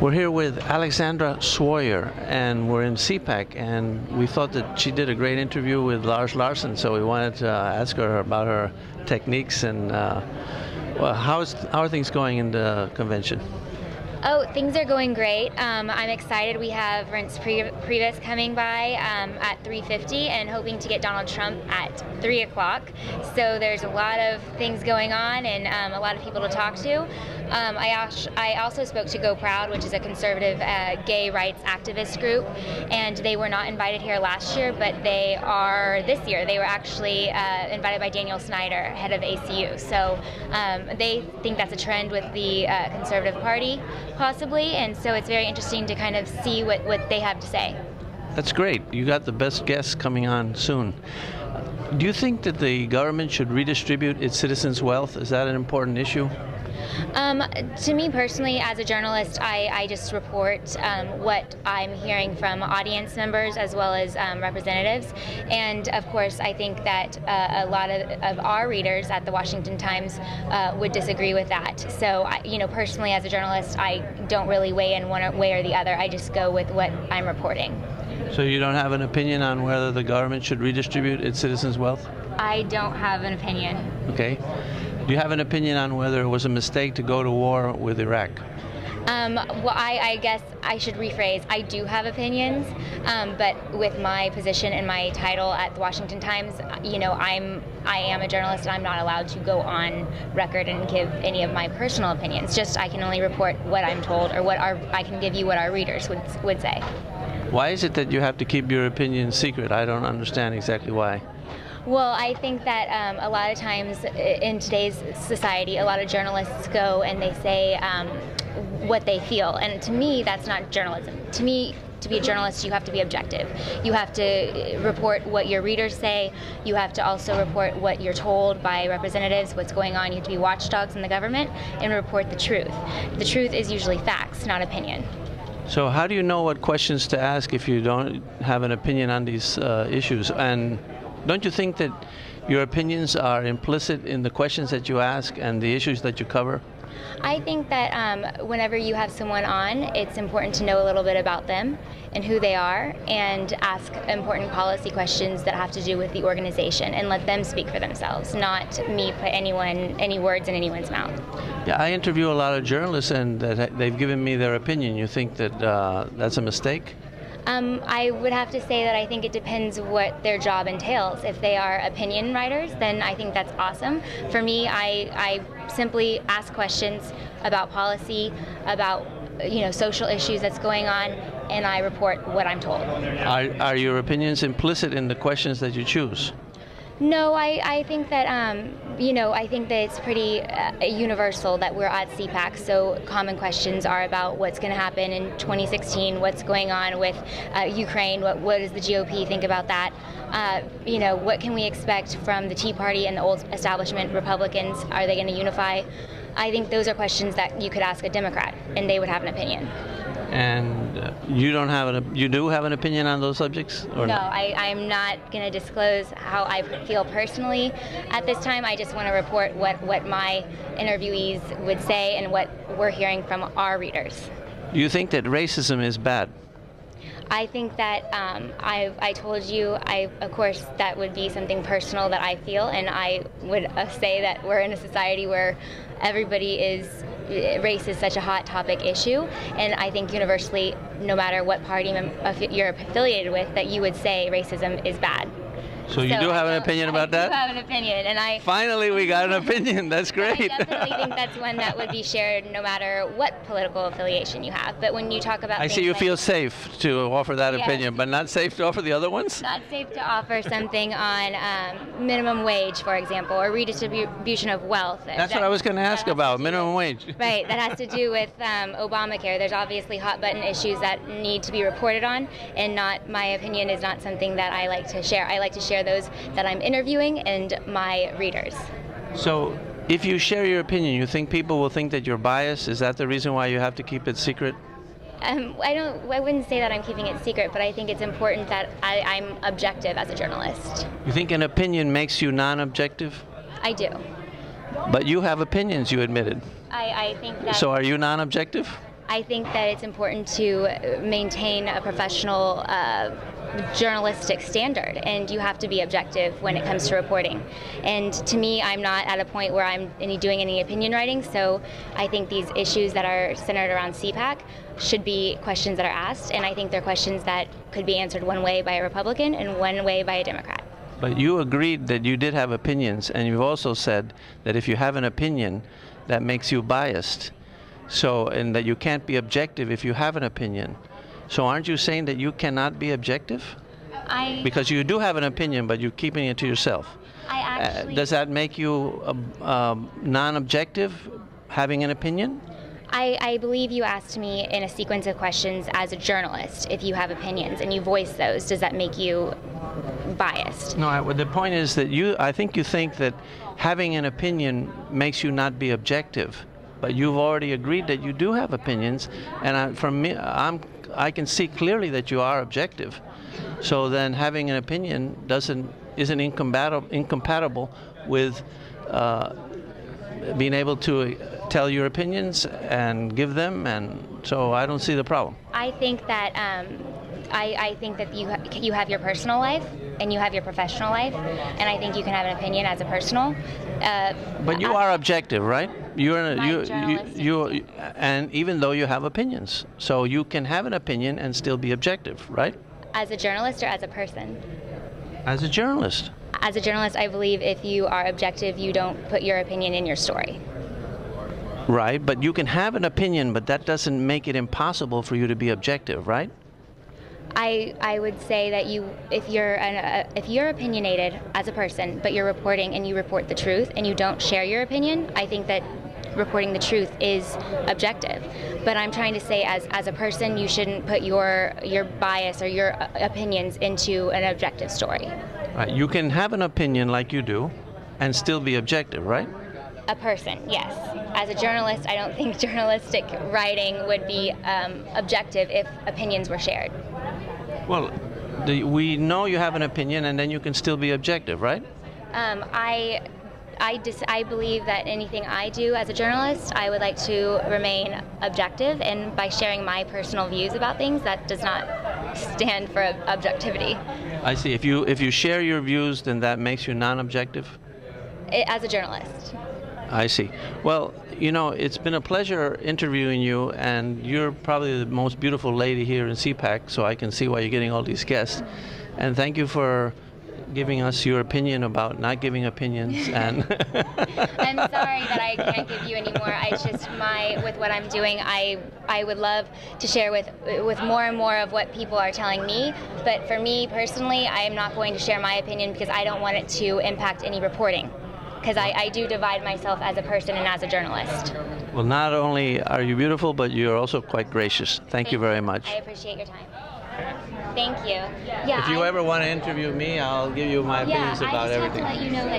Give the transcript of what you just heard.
We're here with Alexandra Swoyer, and we're in CPAC, and we thought that she did a great interview with Lars Larson, so we wanted to ask her about her techniques and well, how are things going in the convention? Oh, things are going great. I'm excited. We have Reince Priebus coming by at 3:50 and hoping to get Donald Trump at 3 o'clock. So there's a lot of things going on and a lot of people to talk to. I also spoke to Go Proud, which is a conservative gay rights activist group, and they were not invited here last year, but they are this year. They were actually invited by Daniel Snyder, head of ACU. So they think that's a trend with the Conservative Party, possibly, and so it's very interesting to kind of see what they have to say. That's great. You got the best guests coming on soon. Do you think that the government should redistribute its citizens' wealth? Is that an important issue? To me personally, as a journalist, I just report what I'm hearing from audience members as well as representatives. And of course, I think that a lot of our readers at the Washington Times would disagree with that. So, personally, as a journalist, I don't really weigh in one way or the other. I just go with what I'm reporting. So you don't have an opinion on whether the government should redistribute its citizens' wealth? I don't have an opinion. Okay. Do you have an opinion on whether it was a mistake to go to war with Iraq? Well, I guess I should rephrase. I do have opinions, but with my position and my title at the Washington Times, I am a journalist and I'm not allowed to go on record and give any of my personal opinions. Just I can only report what I'm told or I can give you what our readers would say. Why is it that you have to keep your opinion secret? I don't understand exactly why. Well, I think that a lot of times in today's society, a lot of journalists go and they say what they feel. And to me, that's not journalism. To me, to be a journalist, you have to be objective. You have to report what your readers say. You have to also report what you're told by representatives, what's going on. You have to be watchdogs in the government and report the truth. The truth is usually facts, not opinion. So how do you know what questions to ask if you don't have an opinion on these issues? And don't you think that your opinions are implicit in the questions that you ask and the issues that you cover? I think that whenever you have someone on, it's important to know a little bit about them and who they are and ask important policy questions that have to do with the organization and let them speak for themselves, not me put any words in anyone's mouth. Yeah, I interview a lot of journalists and they've given me their opinion. You think that that's a mistake? I would have to say that I think it depends what their job entails. If they are opinion writers, then I think that's awesome. For me, I simply ask questions about policy, about social issues that's going on, and I report what I'm told. Are your opinions implicit in the questions that you choose? No, I think that I think that it's pretty universal that we're at CPAC. So common questions are about what's going to happen in 2016, what's going on with Ukraine, what does the GOP think about that? What can we expect from the Tea Party and the old establishment Republicans? Are they going to unify? I think those are questions that you could ask a Democrat, and they would have an opinion. And you do have an opinion on those subjects? Or no, not? I'm not going to disclose how I feel personally at this time. I just want to report what my interviewees would say and what we're hearing from our readers. Do you think that racism is bad? I think that I told you, of course, that would be something personal that I feel, and I would say that we're in a society where race is such a hot topic issue, and I think universally, no matter what party you're affiliated with, that you would say racism is bad. So you do have an opinion about that? I do have an opinion, and Finally, we got an opinion. That's great. I definitely think that's one that would be shared no matter what political affiliation you have. But when you talk about I see you feel safe to offer that opinion, but not safe to offer the other ones? Not safe to offer something on minimum wage, for example, or redistribution of wealth. That's what I was going to ask about, minimum wage. Right, that has to do with Obamacare. There's obviously hot button issues that need to be reported on, and my opinion is not something that I like to share. I like to share those that I'm interviewing and my readers. So if you share your opinion, you think people will think that you're biased? Is that the reason why you have to keep it secret? I wouldn't say that I'm keeping it secret, but I think it's important that I'm objective as a journalist. You think an opinion makes you non-objective? I do. But you have opinions, you admitted. I think that... So are you non-objective? I think that it's important to maintain a professional journalistic standard, and you have to be objective when it comes to reporting. And to me, I'm not at a point where I'm doing any opinion writing, so I think these issues that are centered around CPAC should be questions that are asked, and I think they're questions that could be answered one way by a Republican and one way by a Democrat. But you agreed that you did have opinions, and you've also said that if you have an opinion, that makes you biased. So, and that you can't be objective if you have an opinion. So aren't you saying that you cannot be objective? Because you do have an opinion, but you're keeping it to yourself. Does that make you non-objective, having an opinion? I believe you asked me in a sequence of questions as a journalist if you have opinions and you voice those. Does that make you biased? No, the point is that I think you think that having an opinion makes you not be objective. But you've already agreed that you do have opinions, and from me, I can see clearly that you are objective. So then, having an opinion isn't incompatible with being able to tell your opinions and give them, and so I don't see the problem. I think that I think that you have your personal life and you have your professional life, and I think you can have an opinion as a personal. But you are objective, right? And even though you have opinions, so you can have an opinion and still be objective, right? As a journalist or as a person? As a journalist. As a journalist, I believe if you are objective, you don't put your opinion in your story. Right, but you can have an opinion, but that doesn't make it impossible for you to be objective, right? I would say that if you're opinionated as a person, but you're reporting and you report the truth and you don't share your opinion, I think that reporting the truth is objective. But I'm trying to say as a person, you shouldn't put your bias or your opinions into an objective story. Right. You can have an opinion like you do and still be objective, right? A person, yes. As a journalist, I don't think journalistic writing would be objective if opinions were shared. Well, we know you have an opinion, and then you can still be objective, right? I believe that anything I do as a journalist, I would like to remain objective, and by sharing my personal views about things, that does not stand for objectivity. I see. If you share your views, then that makes you non-objective? As a journalist. I see. Well, you know, it's been a pleasure interviewing you, and you're probably the most beautiful lady here in CPAC, so I can see why you're getting all these guests. And thank you for giving us your opinion about not giving opinions. And I'm sorry that I can't give you any more. With what I'm doing, I would love to share with more and more of what people are telling me. But for me personally, I am not going to share my opinion because I don't want it to impact any reporting. Because I do divide myself as a person and as a journalist. Well, not only are you beautiful, but you're also quite gracious. Thank you very much. I appreciate your time. Thank you. Yeah, if you ever want to interview me, I'll give you my opinions about everything. I just have to let you know that